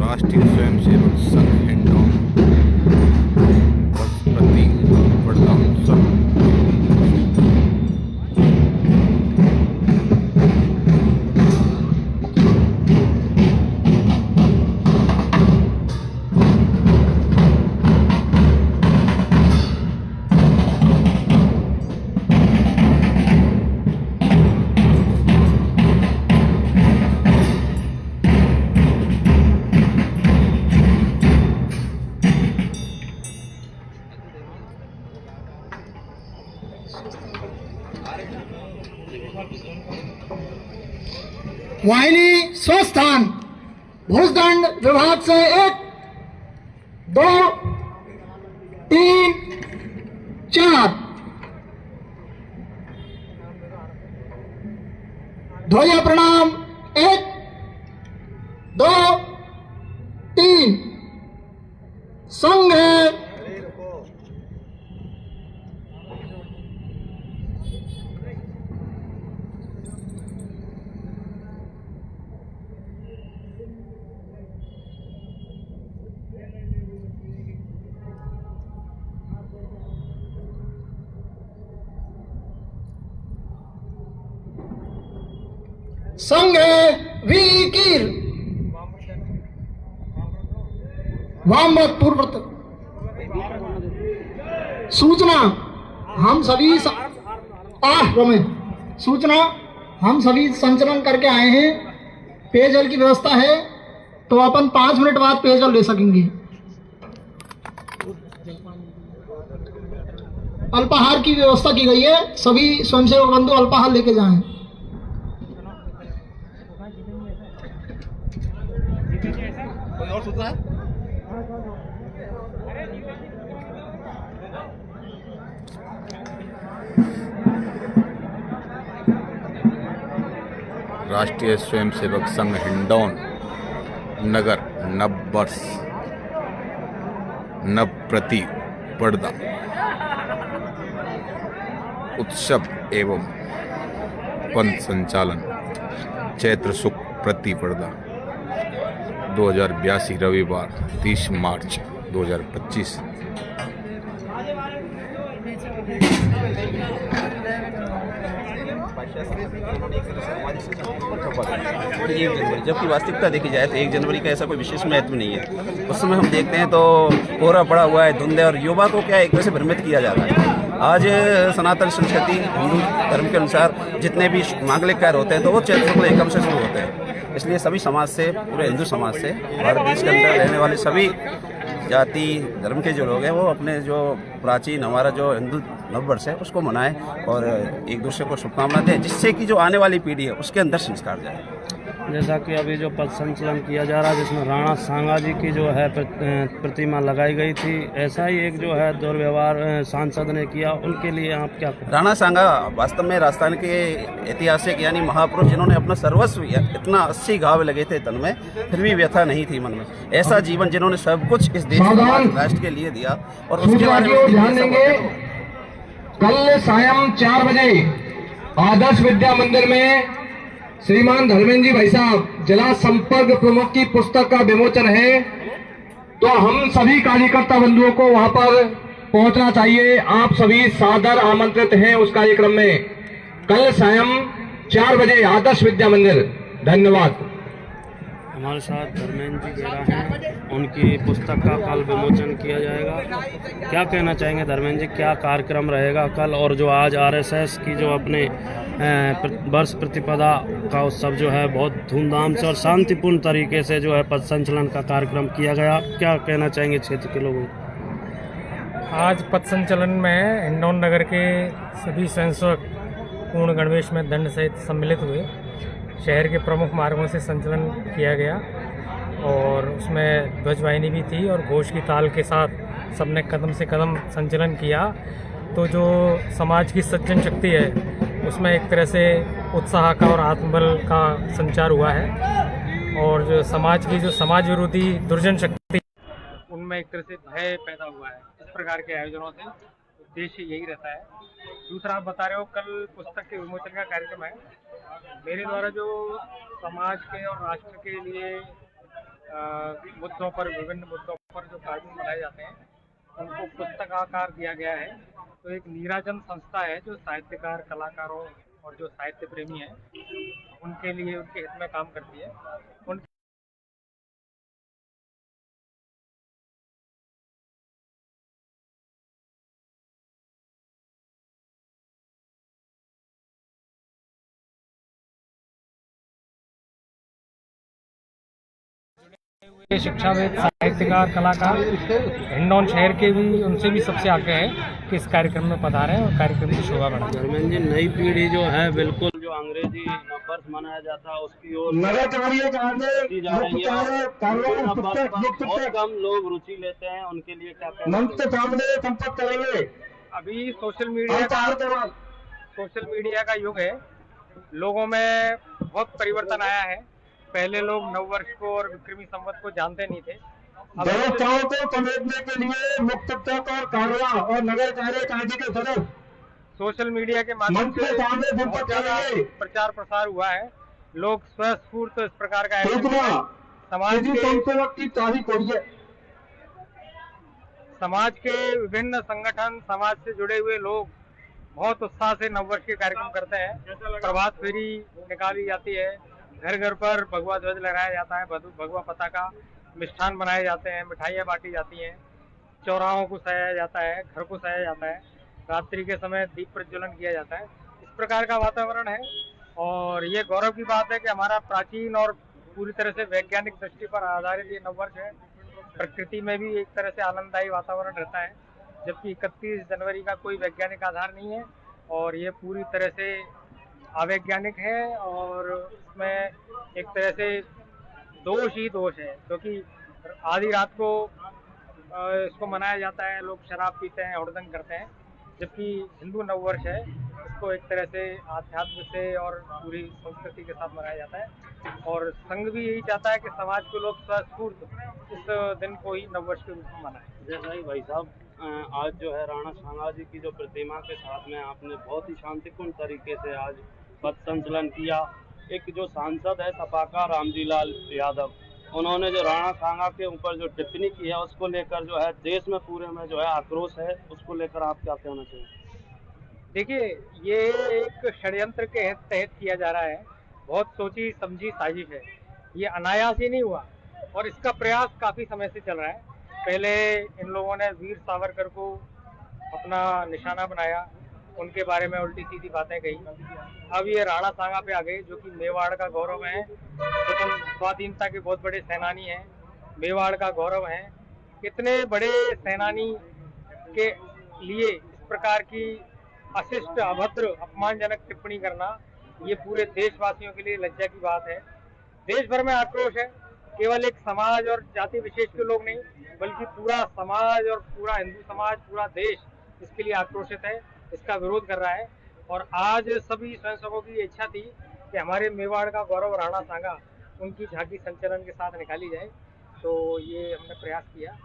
राष्ट्रीय स्वयंसेवक संघ हिंडौन प्रति पड़दा उत्सव। वाहिनी स्वस्थान भुजदंड विभाग से 1 2 3 4 ध्वजा प्रणाम 1 2 3 संघ संघ वीकीर वामवत पूर्व सूचना हम सभी सूचना हम सभी संचलन करके आए हैं। पेयजल की व्यवस्था है तो अपन 5 मिनट बाद पेयजल ले सकेंगे। अल्पाहार की व्यवस्था की गई है, सभी स्वयंसेवक बंधु अल्पाहार लेके जाएं। कोई और सूचना है? राष्ट्रीय स्वयंसेवक संघ हिंडौन नगर नव वर्ष नव प्रति पड़दा उत्सव एवं पंथ संचालन चैत्र शुक्ल प्रति पड़दा 2082 रविवार 30 मार्च 2025। जबकि वास्तविकता देखी जाए तो 1 जनवरी का ऐसा कोई विशेष महत्व नहीं है। उस समय हम देखते हैं तो कोहरा पड़ा हुआ है, धुंध है, और युवा को क्या एक तरह से भ्रमित किया जा रहा है। आज सनातन संस्कृति हिंदू धर्म के अनुसार जितने भी मांगलिक कार्य होते हैं तो वो चैत्र शुक्ल एकम से शुरू होते हैं। इसलिए सभी समाज से, पूरे हिंदू समाज से, भारत देश के अंदर रहने वाले सभी जाति धर्म के जो लोग हैं वो अपने जो प्राचीन हमारा जो हिंदू नववर्ष है उसको मनाएं और एक दूसरे को शुभकामना दें, जिससे कि जो आने वाली पीढ़ी है उसके अंदर संस्कार जाए। जैसा कि अभी जो पथ संचलन किया जा रहा है जिसमें राणा सांगा जी की जो है प्रतिमा लगाई गई थी, ऐसा ही एक जो है दुर्व्यवहार सांसद ने किया, उनके लिए आप क्या कहें? राणा सांगा वास्तव में राजस्थान के ऐतिहासिक यानी महापुरुष जिन्होंने अपना सर्वस्व इतना 80 घाव लगे थे तन में, फिर भी व्यथा नहीं थी मन में। ऐसा जीवन जिन्होंने सब कुछ इस देश राष्ट्र के लिए दिया और उसके बारे में ध्यान देंगे। कल सायं 4 बजे आदर्श विद्या मंदिर में श्रीमान धर्मेंद्र जी भाई साहब जिला संपर्क प्रमुख की पुस्तक का विमोचन है, तो हम सभी कार्यकर्ता बंधुओं को वहां पर पहुंचना चाहिए। आप सभी सादर आमंत्रित हैं उस कार्यक्रम में, कल सायं 4 बजे आदर्श विद्या मंदिर। धन्यवाद। हमारे साथ धर्मेंद्र जी बेरा हैं, उनकी पुस्तक का कल विमोचन किया जाएगा। क्या कहना चाहेंगे धर्मेंद्र जी, क्या कार्यक्रम रहेगा कल? और जो आज आरएसएस की जो अपने वर्ष प्रतिपदा का उत्सव जो है बहुत धूमधाम से और शांतिपूर्ण तरीके से जो है पथ संचलन का कार्यक्रम किया गया, क्या कहना चाहेंगे क्षेत्र के लोगों को? आज पथ संचलन में हिंडौन नगर के सभी स्वयंसेवक पूर्ण गणवेश में दंड सहित सम्मिलित हुए। शहर के प्रमुख मार्गों से संचलन किया गया और उसमें ध्वजवाहिनी भी थी और घोष की ताल के साथ सबने कदम से कदम संचलन किया। तो जो समाज की सज्जन शक्ति है उसमें एक तरह से उत्साह का और आत्मबल का संचार हुआ है, और जो समाज की जो समाज विरोधी दुर्जन शक्ति उनमें एक तरह से भय पैदा हुआ है। इस प्रकार के आयोजनों से उद्देश्य यही रहता है दूसरा आप बता रहे हो कल पुस्तक के विमोचन का कार्यक्रम है। मेरे द्वारा जो समाज के और राष्ट्र के लिए मुद्दों पर, विभिन्न मुद्दों पर जो कानून बनाए जाते हैं उनको पुस्तकाकार दिया गया है। तो एक नीराजन संस्था है जो साहित्यकार, कलाकारों और जो साहित्य प्रेमी हैं उनके लिए, उनके हित में काम करती है। उन शिक्षाविद, साहित्यकार, कलाकार हिंडौन शहर के भी, उनसे भी सबसे आग्रह है कि इस कार्यक्रम में पधारें और कार्यक्रम की शोभा बढ़ाएं। धर्मेंद्र जी, नई पीढ़ी जो है बिल्कुल जो अंग्रेजी नववर्ष मनाया जाता है उसकी ओर बढ़ती जा रही है। बहुत कम लोग रुचि लेते हैं, उनके लिए क्या कहना? अभी सोशल मीडिया का युग है। लोगों में बहुत परिवर्तन आया है। पहले लोग नववर्ष को और विक्रमी संवत को जानते नहीं थे। व्यवस्थाओं को समेटने के लिए मुक्त और कारवा और नगर कार्यकारिणी के सदस्य सोशल मीडिया के माध्यम से बहुत ज्यादा प्रचार प्रसार हुआ है। लोग स्वस्फूर्त इस प्रकार का समाज के विभिन्न संगठन, समाज से जुड़े हुए लोग बहुत उत्साह से नववर्ष के कार्यक्रम करते हैं। प्रभात फेरी निकाली जाती है, घर घर पर भगवा ध्वज लहराया जाता है, भगवा पताका, मिष्ठान बनाए जाते हैं, मिठाइयाँ बांटी जाती हैं, चौराहों को सजाया जाता है, घर को सजाया जाता है, रात्रि के समय दीप प्रज्वलन किया जाता है। इस प्रकार का वातावरण है और ये गौरव की बात है कि हमारा प्राचीन और पूरी तरह से वैज्ञानिक दृष्टि पर आधारित ये नववर्ष है। प्रकृति में भी एक तरह से आनंददायी वातावरण रहता है, जबकि 31 जनवरी का कोई वैज्ञानिक आधार नहीं है और ये पूरी तरह से अवैज्ञानिक है और इसमें एक तरह से दोष ही दोष है, क्योंकि आधी रात को इसको मनाया जाता है, लोग शराब पीते हैं, हुड़दंग करते हैं, जबकि हिंदू नववर्ष है, इसको एक तरह से आध्यात्म से और पूरी संस्कृति के साथ मनाया जाता है। और संघ भी यही चाहता है कि समाज के लोग स्वस्फूर्त इस दिन को ही नववर्ष के रूप में मनाएं। जैसा ही भाई साहब, आज जो है राणा सांगा जी की जो प्रतिमा के साथ में आपने बहुत ही शांतिपूर्ण तरीके से आज पथ संचलन किया। एक जो सांसद है सपा का रामजी लाल यादव, उन्होंने जो राणा सांगा के ऊपर जो टिप्पणी की है उसको लेकर जो है देश में पूरे में जो है आक्रोश है, उसको लेकर आप क्या कहना चाहिए? देखिए, ये एक षड्यंत्र के तहत किया जा रहा है, बहुत सोची समझी साजिश है। ये अनायास ही नहीं हुआ और इसका प्रयास काफी समय से चल रहा है। पहले इन लोगों ने वीर सावरकर को अपना निशाना बनाया, उनके बारे में उल्टी सीधी बातें कही। अब ये राणा सांगा पे आ गए, जो कि मेवाड़ का गौरव है, स्वाधीनता के बहुत बड़े सेनानी हैं, मेवाड़ का गौरव है। इतने बड़े सेनानी के लिए इस प्रकार की अशिष्ट, अभद्र, अपमानजनक टिप्पणी करना ये पूरे देशवासियों के लिए लज्जा की बात है। देश भर में आक्रोश है, केवल एक समाज और जाति विशेष के लोग नहीं, बल्कि पूरा समाज और पूरा हिंदू समाज, पूरा देश इसके लिए आक्रोशित है, इसका विरोध कर रहा है। और आज सभी स्वयंसेवकों की इच्छा थी कि हमारे मेवाड़ का गौरव राणा सांगा उनकी झांकी संचलन के साथ निकाली जाए, तो ये हमने प्रयास किया।